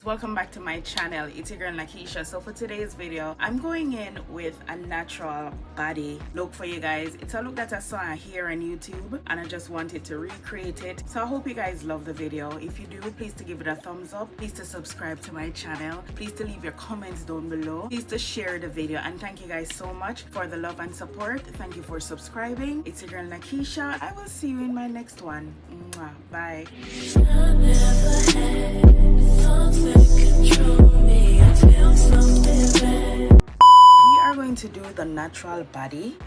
Welcome back to my channel. It's your girl Nakisha. So for today's video, I'm going in with a natural body look for you guys. It's a look that I saw here on YouTube and I just wanted to recreate it. So I hope you guys love the video. If you do, please to give it a thumbs up, please to subscribe to my channel, please to leave your comments down below, please to share the video, and thank you guys so much for the love and support. Thank you for subscribing. It's your girl Nakisha. I will see you in my next one. Mwah. Bye. We are going to do the natural body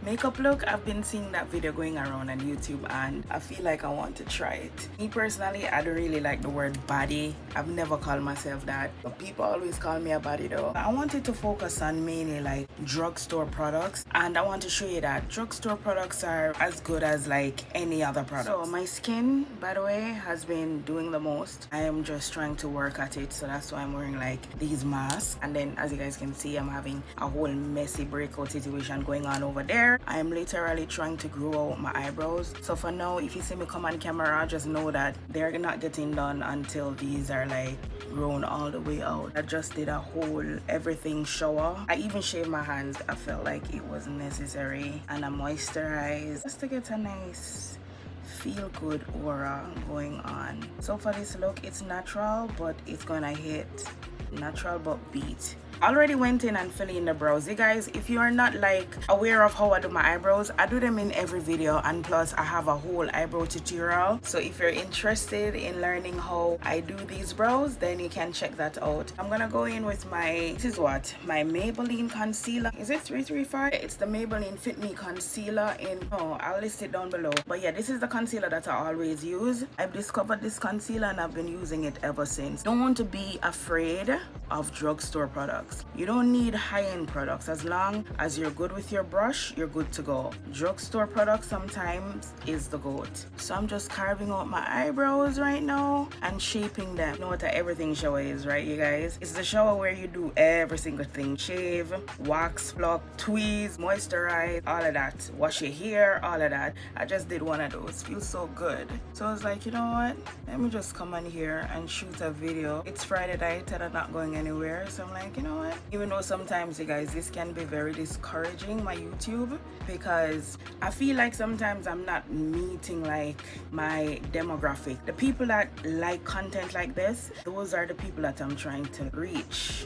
makeup look. I've been seeing that video going around on YouTube and I feel like I want to try it. Me personally, I don't really like the word body. I've never called myself that, but people always call me a body though. I wanted to focus on mainly like drugstore products, and I want to show you that drugstore products are as good as like any other product. So my skin, by the way, has been doing the most. I am just trying to work at it, so that's why I'm wearing like these masks. And then as you guys can see, I'm having a whole messy breakout situation going on over there. I'm literally trying to grow out my eyebrows. So for now, if you see me come on camera, just know that they're not getting done until these are like grown all the way out. I just did a whole everything shower. I even shaved my hands. I felt like it was necessary, and I moisturized just to get a nice feel good aura going on. So for this look, it's natural, but it's gonna hit natural but beat. Already went in and fill in the brows. You guys, if you are not like aware of how I do my eyebrows, I do them in every video, and plus I have a whole eyebrow tutorial. So if you're interested in learning how I do these brows, then you can check that out. I'm gonna go in with my, this is what, my Maybelline concealer. Is it 335? It's the Maybelline Fit Me concealer in, oh, I'll list it down below. But yeah, this is the concealer that I always use. I've discovered this concealer and I've been using it ever since. Don't want to be afraid of drugstore products. You don't need high-end products. As long as you're good with your brush, you're good to go. Drugstore products sometimes is the goat. So I'm just carving out my eyebrows right now and shaping them. You know what an everything shower is, right, you guys? It's the shower where you do every single thing. Shave, wax, pluck, tweeze, moisturize, all of that. Wash your hair, all of that. I just did one of those. Feels so good. So I was like, you know what? Let me just come on here and shoot a video. It's Friday night and I'm not going anywhere. So I'm like, you know what? Even though sometimes, you guys, this can be very discouraging, my YouTube, because I feel like sometimes I'm not meeting like my demographic. The people that like content like this, those are the people that I'm trying to reach.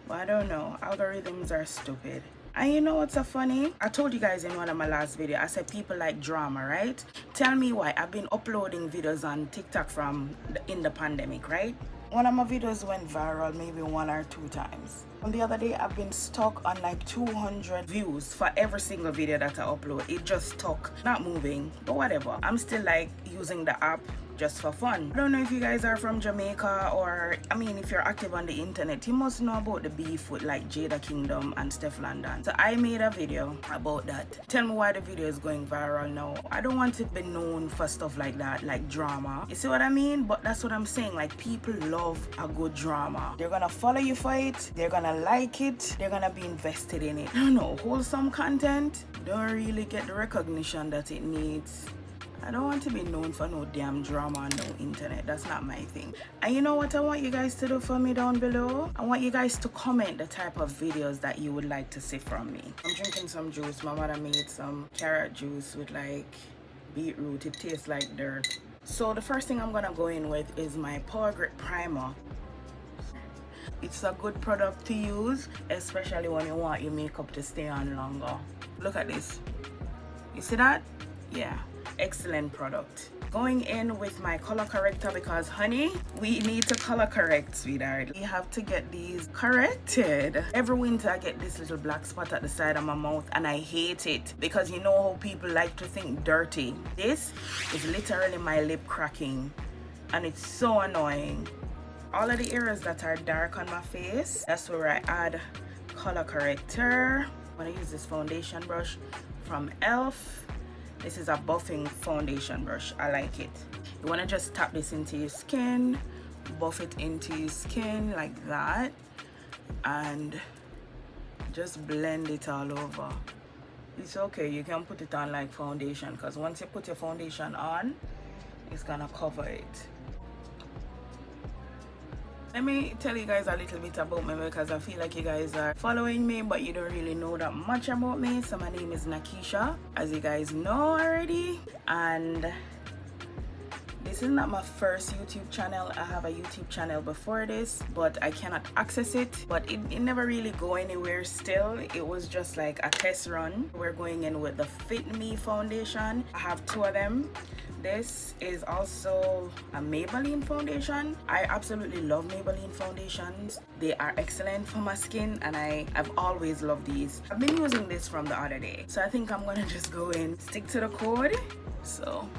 But I don't know, algorithms are stupid. And you know what's so funny? I told you guys in one of my last videos, I said people like drama, right? Tell me why. I've been uploading videos on TikTok in the pandemic, right? One of my videos went viral maybe 1 or 2 times. On the other day, I've been stuck on like 200 views for every single video that I upload. It just stuck, not moving, but whatever. I'm still like using the app just for fun. I don't know if you guys are from Jamaica, or I mean if you're active on the internet, you must know about the beef with like Jada Kingdom and Steph London. So I made a video about that. Tell me why the video is going viral now. I don't want to be known for stuff like that, like drama. You see what I mean? But that's what I'm saying. Like, people love a good drama. They're gonna follow you for it. They're gonna like it. They're gonna be invested in it. I don't know, wholesome content don't really get the recognition that it needs. I don't want to be known for no damn drama on no internet. That's not my thing. And you know what I want you guys to do for me down below? I want you guys to comment the type of videos that you would like to see from me. I'm drinking some juice. My mother made some carrot juice with like beetroot. It tastes like dirt. So the first thing I'm gonna go in with is my Power Grip Primer. It's a good product to use, especially when you want your makeup to stay on longer. Look at this. You see that? Yeah. Excellent product. Going in with my color corrector because, honey, we need to color correct, sweetheart. We have to get these corrected. Every winter I get this little black spot at the side of my mouth and I hate it because you know how people like to think dirty. This is literally my lip cracking and it's so annoying. All of the areas that are dark on my face, that's where I add color corrector. I'm gonna use this foundation brush from e.l.f. This is a buffing foundation brush. I like it. You want to just tap this into your skin, buff it into your skin like that, and just blend it all over. It's okay, you can put it on like foundation, because once you put your foundation on, it's gonna cover it. Let me tell you guys a little bit about me, because I feel like you guys are following me but you don't really know that much about me. So my name is Nakisha, as you guys know already, and this is not my first YouTube channel. I have a YouTube channel before this, but I cannot access it. But it never really go anywhere still. It was just like a test run. We're going in with the Fit Me foundation. I have two of them. This is also a Maybelline foundation. I absolutely love Maybelline foundations. They are excellent for my skin, and I've always loved these. I've been using this from the other day. So I think I'm gonna just go in, stick to the code. So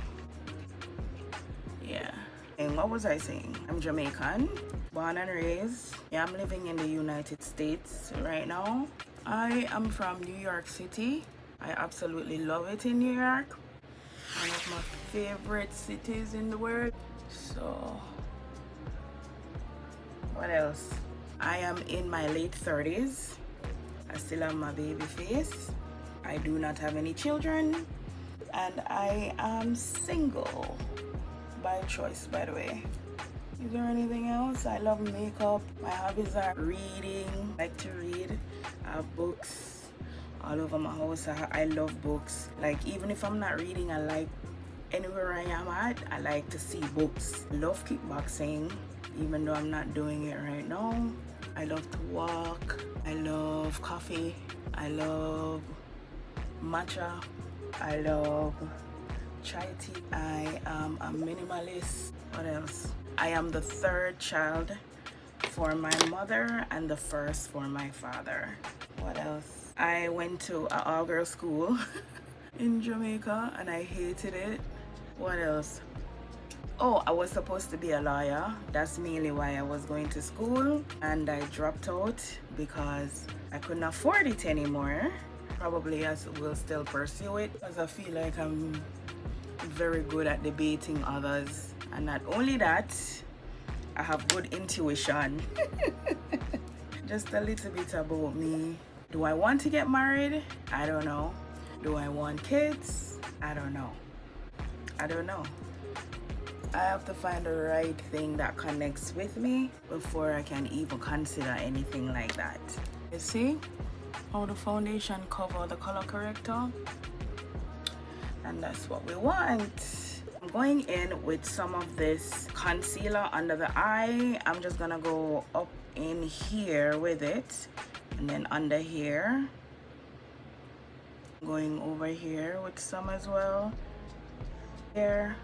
yeah. And what was I saying? I'm Jamaican, born and raised. Yeah, I'm living in the United States right now. I am from New York City. I absolutely love it in New York. One of my favorite cities in the world. So what else? I am in my late 30s. I still have my baby face. I do not have any children, and I am single. By choice, by the way. Is there anything else? I love makeup. My hobbies are reading. I like to read. I have books all over my house. I love books. Like, even if I'm not reading, I like anywhere I am at, I like to see books. I love kickboxing, even though I'm not doing it right now. I love to walk. I love coffee. I love matcha. I love chai tea. I am a minimalist. What else? I am the third child for my mother and the first for my father. What else? I went to an all-girl school in Jamaica and I hated it. What else? Oh, I was supposed to be a lawyer. That's mainly why I was going to school, and I dropped out because I couldn't afford it anymore. Probably I will still pursue it, because I feel like I'm very good at debating others, and not only that, I have good intuition. Just a little bit about me. Do I want to get married? I don't know. Do I want kids? I don't know. I don't know. I have to find the right thing that connects with me before I can even consider anything like that. You see how the foundation cover the color corrector? And that's what we want. I'm going in with some of this concealer under the eye. I'm just gonna go up in here with it, and then under here. Going over here with some as well. There.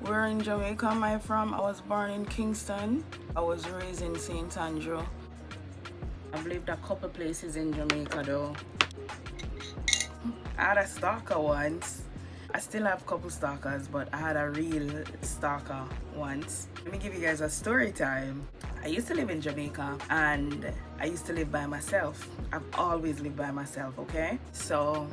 Where in Jamaica am I from? I was born in Kingston. I was raised in St. Andrew. I've lived a couple places in Jamaica though. I had a stalker once. I still have a couple stalkers, but I had a real stalker once. Let me give you guys a story time. I used to live in Jamaica, and I used to live by myself. I've always lived by myself, okay? So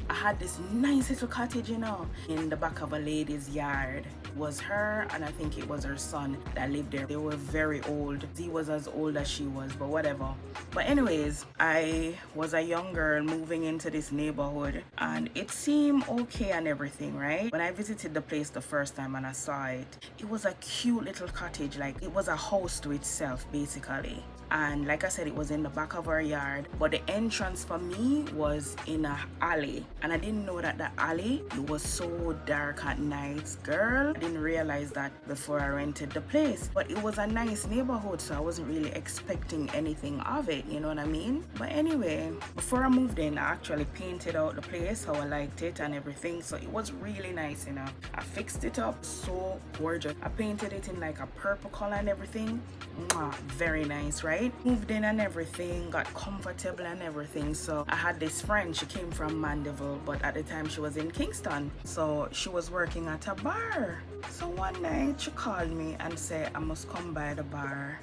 I had this nice little cottage, you know, in the back of a lady's yard. It was her, and I think it was her son that lived there. They were very old. He was as old as she was, but whatever. But anyways, I was a young girl moving into this neighborhood, and it seemed okay and everything, right? When I visited the place the first time and I saw it, it was a cute little cottage. Like, it was a house to itself, basically. And like I said, it was in the back of our yard, but the entrance for me was in a alley, and I didn't know that the alley, it was so dark at night, girl. I didn't realize that before I rented the place. But it was a nice neighborhood, so I wasn't really expecting anything of it, you know what I mean? But anyway, before I moved in, I actually painted out the place how I liked it and everything, so it was really nice, you know. I fixed it up so gorgeous. I painted it in like a purple color and everything. Mwah, very nice, right? Moved in and everything, got comfortable and everything. So I had this friend, she came from Mandeville, but at the time she was in Kingston, so she was working at a bar. So one night she called me and said I must come by the bar,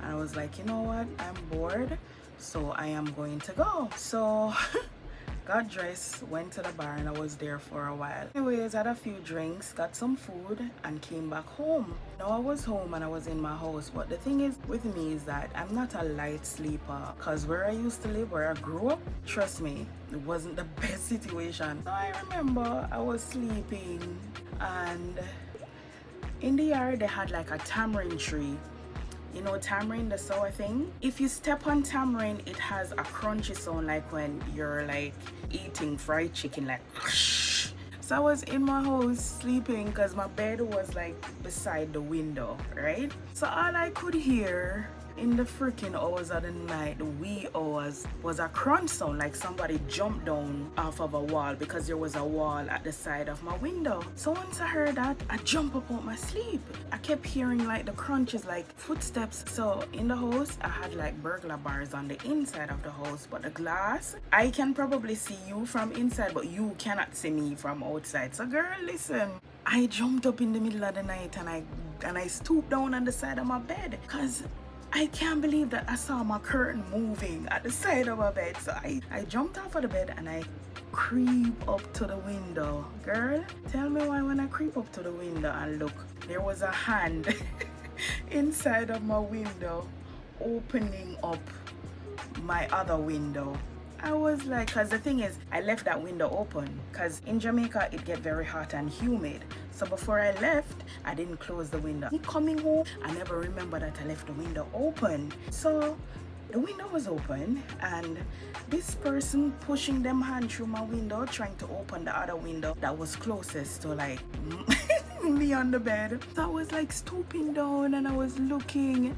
and I was like, you know what, I'm bored, so I am going to go. So got dressed, went to the bar, and I was there for a while. Anyways, had a few drinks, got some food, and came back home. Now I was home and I was in my house, but the thing is with me is that I'm not a light sleeper, because where I used to live, where I grew up, trust me, it wasn't the best situation. So I remember I was sleeping, and in the yard they had like a tamarind tree. You know tamarind, the sour thing? If you step on tamarind, it has a crunchy sound like when you're like eating fried chicken, like so I was in my house sleeping because my bed was like beside the window, right? So all I could hear in the freaking hours of the night, the wee hours, was a crunch sound like somebody jumped down off of a wall, because there was a wall at the side of my window. So once I heard that, I jumped up out my sleep. I kept hearing like the crunches, like footsteps. So in the house, I had like burglar bars on the inside of the house, but the glass, I can probably see you from inside, but you cannot see me from outside. So girl, listen, I jumped up in the middle of the night and I stooped down on the side of my bed, because I can't believe that I saw my curtain moving at the side of my bed. So I jumped off of the bed and I creep up to the window. Girl, tell me why when I creep up to the window and look, there was a hand inside of my window opening up my other window. I was like, because the thing is, I left that window open, because in Jamaica it get very hot and humid. So before I left, I didn't close the window. Me coming home, I never remember that I left the window open. So the window was open, and this person pushing them hand through my window, trying to open the other window that was closest to like me on the bed. So I was like stooping down and I was looking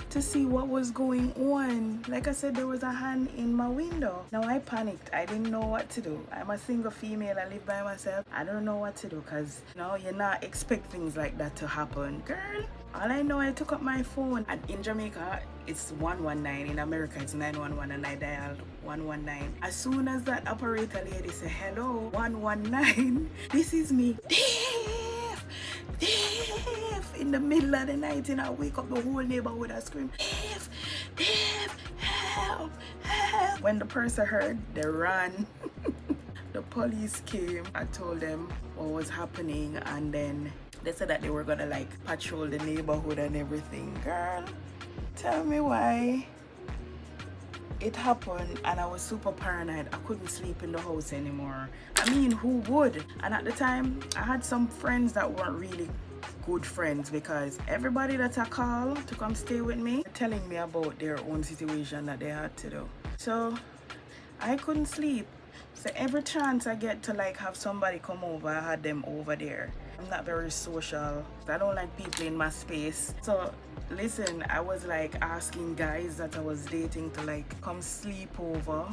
to see what was going on. Like I said, there was a hand in my window. Now I panicked. I didn't know what to do. I'm a single female. I live by myself. I don't know what to do, because you know, you're not expect things like that to happen. Girl, all I know, I took up my phone, and in Jamaica it's 119, in America it's 911, and I dialed 119. As soon as that operator lady said, "Hello, 119, this is me." Dave, in the middle of the night, and I wake up the whole neighborhood and scream, Dave, help, help. When the person heard, they ran. The police came. I told them what was happening, and then they said that they were gonna like patrol the neighborhood and everything. Girl, tell me why it happened, and I was super paranoid. I couldn't sleep in the house anymore. I mean, who would? And at the time, I had some friends that weren't really good friends, because everybody that I call to come stay with me telling me about their own situation that they had to do. So I couldn't sleep. So every chance I get to like have somebody come over, I had them over there. I'm not very social. I don't like people in my space. So listen, I was like asking guys that I was dating to like come sleep over,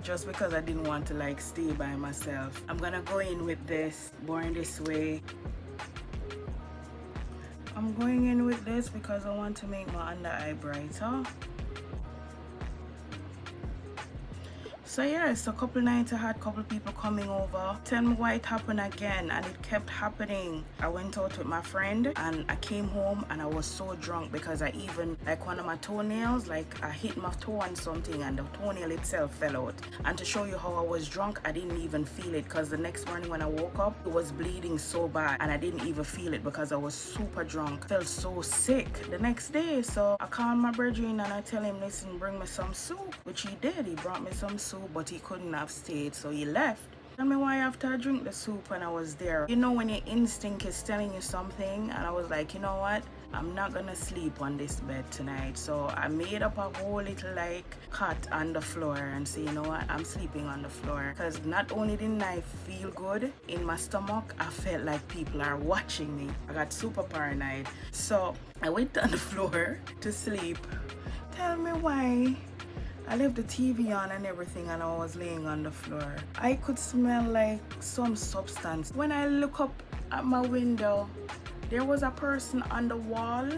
just because I didn't want to like stay by myself. I'm gonna go in with this, born this way. I'm going in with this because I want to make my under eye brighter. So yes, a couple nights I had a couple people coming over. Tell me why it happened again, and it kept happening. I went out with my friend and I came home and I was so drunk, because I even, like one of my toenails, like I hit my toe on something and the toenail itself fell out. And to show you how I was drunk, I didn't even feel it, because the next morning when I woke up, it was bleeding so bad and I didn't even feel it because I was super drunk. I felt so sick the next day. So I called my brother and I tell him, listen, bring me some soup, which he did. He brought me some soup, but he couldn't have stayed, so he left. Tell me why after I drink the soup and I was there, you know when your instinct is telling you something, and I was like, you know what, I'm not gonna sleep on this bed tonight. So I made up a whole little like cot on the floor and say, you know what, I'm sleeping on the floor. Because not only didn't I feel good in my stomach, I felt like people are watching me. I got super paranoid. So I went on the floor to sleep. Tell me why I left the TV on and everything, and I was laying on the floor. I could smell like some substance. When I look up at my window, there was a person on the wall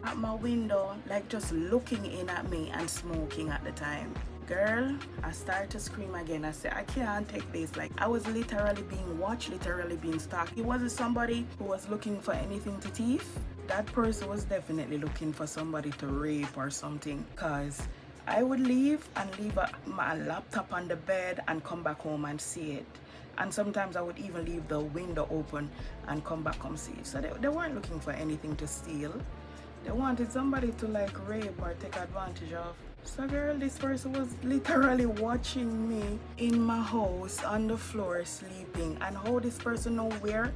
at my window, like just looking in at me and smoking at the time. Girl, I started to scream again. I said, I can't take this. Like, I was literally being watched, literally being stalked. It wasn't somebody who was looking for anything to thief. That person was definitely looking for somebody to rape or something, because I would leave and leave my laptop on the bed and come back home and see it. And sometimes I would even leave the window open and come back and see it. So they weren't looking for anything to steal. They wanted somebody to like rape or take advantage of. So girl, this person was literally watching me in my house on the floor sleeping. And how this person know where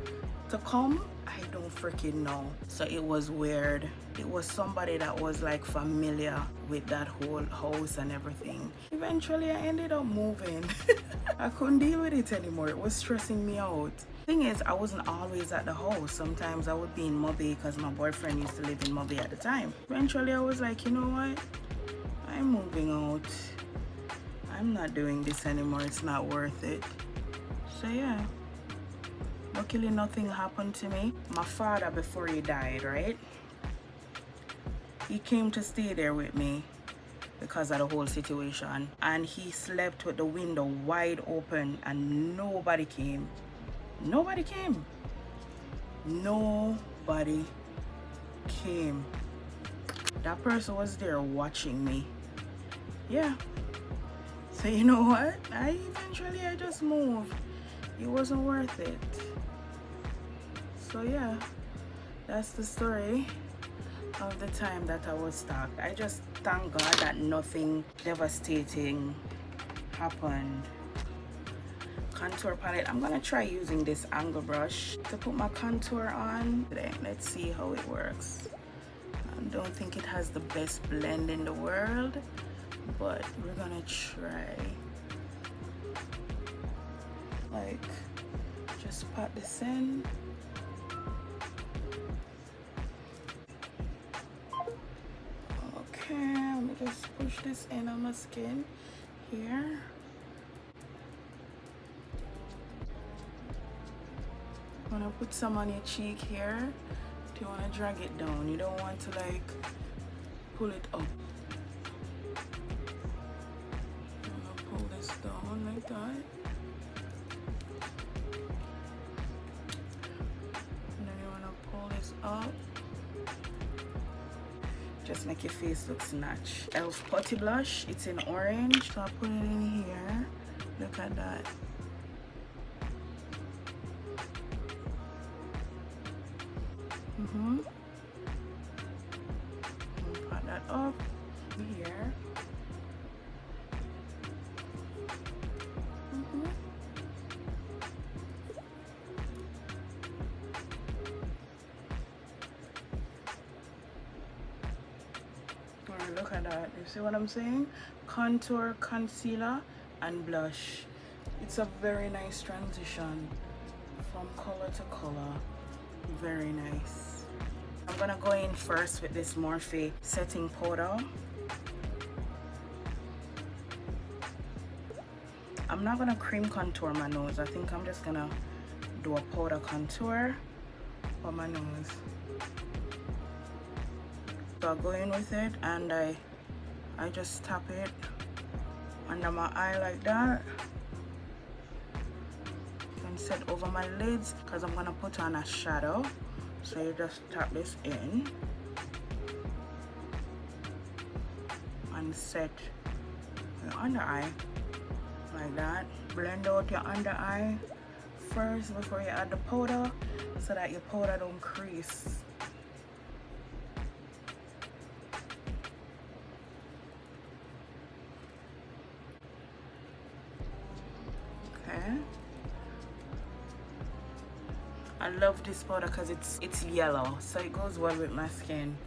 to come, I don't freaking know. So it was weird. It was somebody that was like familiar with that whole house and everything. Eventually I ended up moving. I couldn't deal with it anymore. It was stressing me out. Thing is, I wasn't always at the house. Sometimes I would be in Mobby because my boyfriend used to live in Mobby at the time. Eventually I was like, you know what? I'm moving out. I'm not doing this anymore. It's not worth it. So yeah. Luckily nothing happened to me. My father, before he died, right? He came to stay there with me because of the whole situation. And he slept with the window wide open and nobody came. Nobody came. Nobody came. That person was there watching me. Yeah. So you know what? I just moved. It wasn't worth it. So yeah, that's the story of the time that I was stalked. I just thank God that nothing devastating happened. Contour palette. I'm gonna try using this angle brush to put my contour on today. Let's see how it works. I don't think it has the best blend in the world, but we're gonna try. Like, just pat this in. Okay, let me just push this in on my skin here. I'm gonna put some on your cheek here. You want to drag it down. You don't want to like pull it up. You want to pull this down like that. And then you want to pull this up. Just make your face look snatched. Elf Putty Blush. It's in orange. So I put it in here. Look at that. Put that up here. Alright, look at that. You see what I'm saying? Contour, concealer, and blush. It's a very nice transition from color to color. Very nice. I'm gonna go in first with this Morphe setting powder. I'm not gonna cream contour my nose. I think I'm just gonna do a powder contour for my nose. So I go in with it and I just tap it under my eye like that. And set over my lids because I'm gonna put on a shadow. So you just tap this in and set your under eye like that. Blend out your under eye first before you add the powder so that your powder don't crease. Okay. I love this powder because it's yellow, so it goes well with my skin.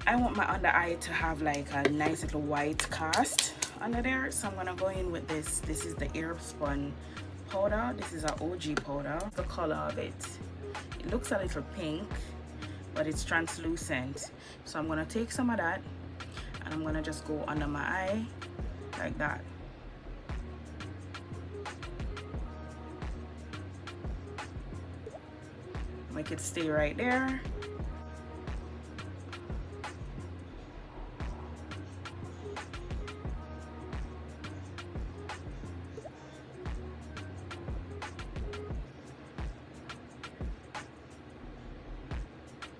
I want my under eye to have like a nice little white cast under there, so I'm gonna go in with this. This is the Airspun powder. This is an OG powder. The color of it. It looks a little pink, but it's translucent. So I'm gonna take some of that and I'm gonna just go under my eye like that. Make it stay right there.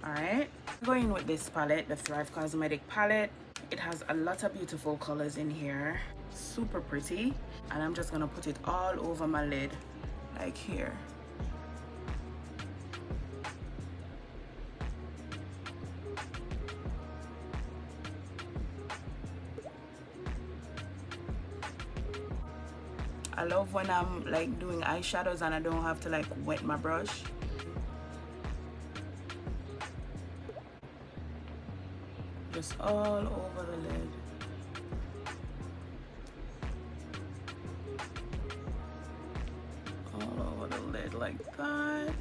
Alright, going with this palette, the Thrive Cosmetic palette. It has a lot of beautiful colors in here, super pretty. And I'm just gonna put it all over my lid, like here. I love when I'm like doing eyeshadows and I don't have to like wet my brush. Just all over the lid. All over the lid like that.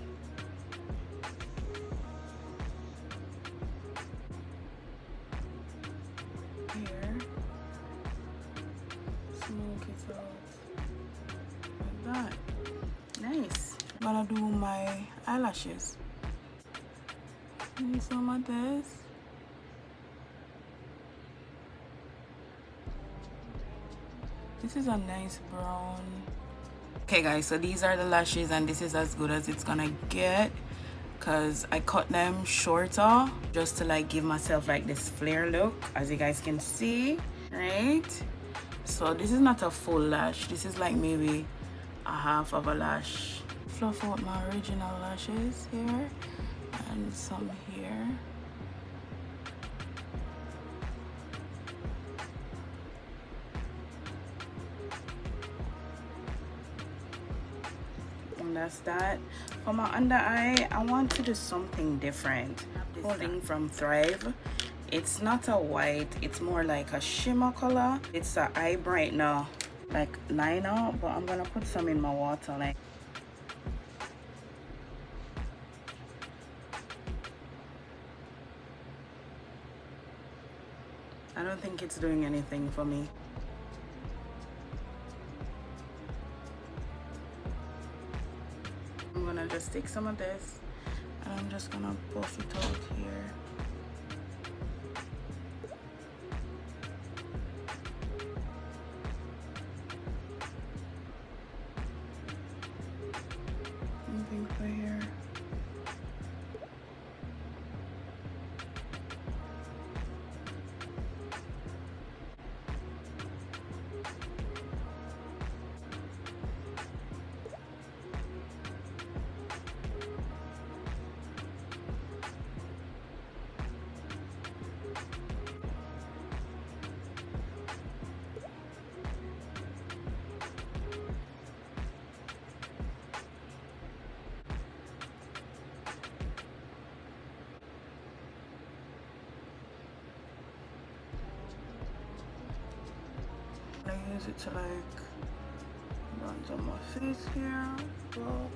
Here. Smoke it out. Like that. Nice. I'm gonna do my eyelashes. Need some of this. This is a nice brown. Okay guys, so these are the lashes and this is as good as it's gonna get, because I cut them shorter just to like give myself like this flare look, as you guys can see, right? So this is not a full lash, this is like maybe a half of a lash. Fluff out my original lashes here and some here. And that's that. For my under eye, I want to do something different. This thing from Thrive. It's not a white, it's more like a shimmer color. It's an eye brightener, like liner, but I'm gonna put some in my water. Like, I don't think it's doing anything for me. I'm gonna just take some of this and I'm just gonna buff it out here. Anything for here. I use it to like run on my face here. Well,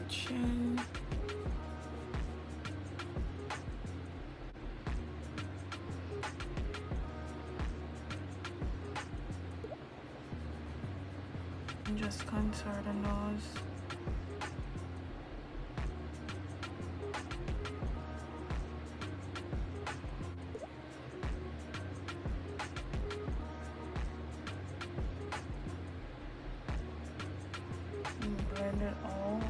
chin. And just contour the nose. Blend it all.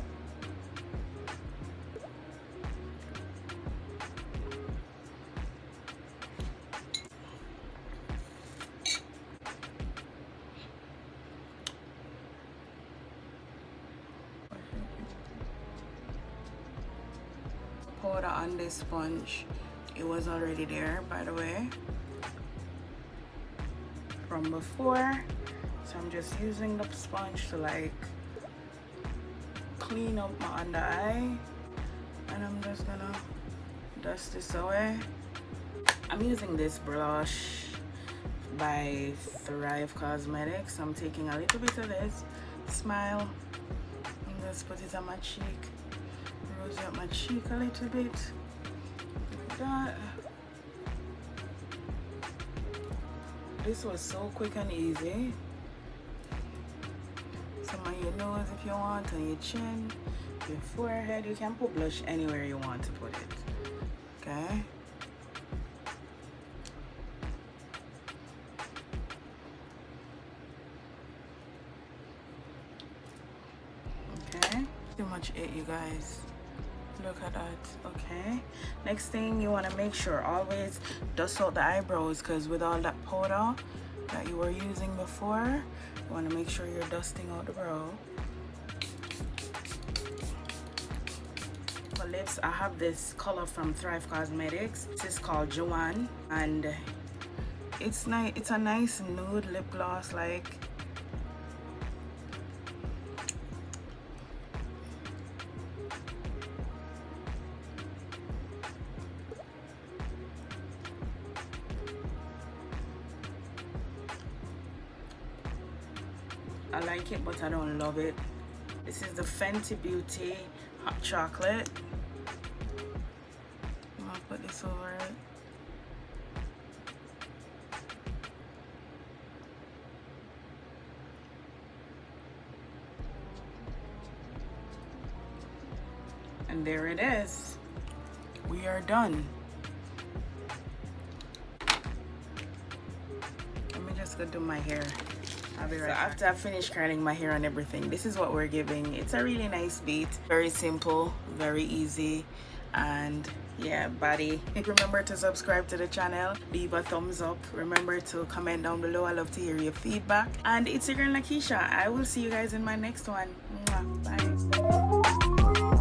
Powder on this sponge, it was already there, by the way, from before, so I'm just using the sponge to like clean up my under eye, and I'm just gonna dust this away. I'm using this blush by Thrive Cosmetics. I'm taking a little bit of this, Smile, and just put it on my cheek, rose up my cheek a little bit, like that. This was so quick and easy. Some on your nose if you want, on your chin, your forehead. You can put blush anywhere you want to put it. Okay. Okay. Do my much it, you guys. Look at that. Okay, next thing, you want to make sure always dust out the eyebrows, because with all that powder that you were using before, you want to make sure you're dusting out the brow. For lips, I have this color from Thrive Cosmetics. This is called Grwm, and it's nice. It's a nice nude lip gloss. Like, I like it, but I don't love it. This is the Fenty Beauty Hot Chocolate. I'm gonna put this over it. And there it is. We are done. Let me just go do my hair. I'll be right back. After I finish curling my hair and everything, this is what we're giving. It's a really nice beat. Very simple, very easy, and yeah, baddie. Remember to subscribe to the channel, leave a thumbs up. Remember to comment down below. I love to hear your feedback. And it's your girl Nakisha. I will see you guys in my next one. Mwah. Bye.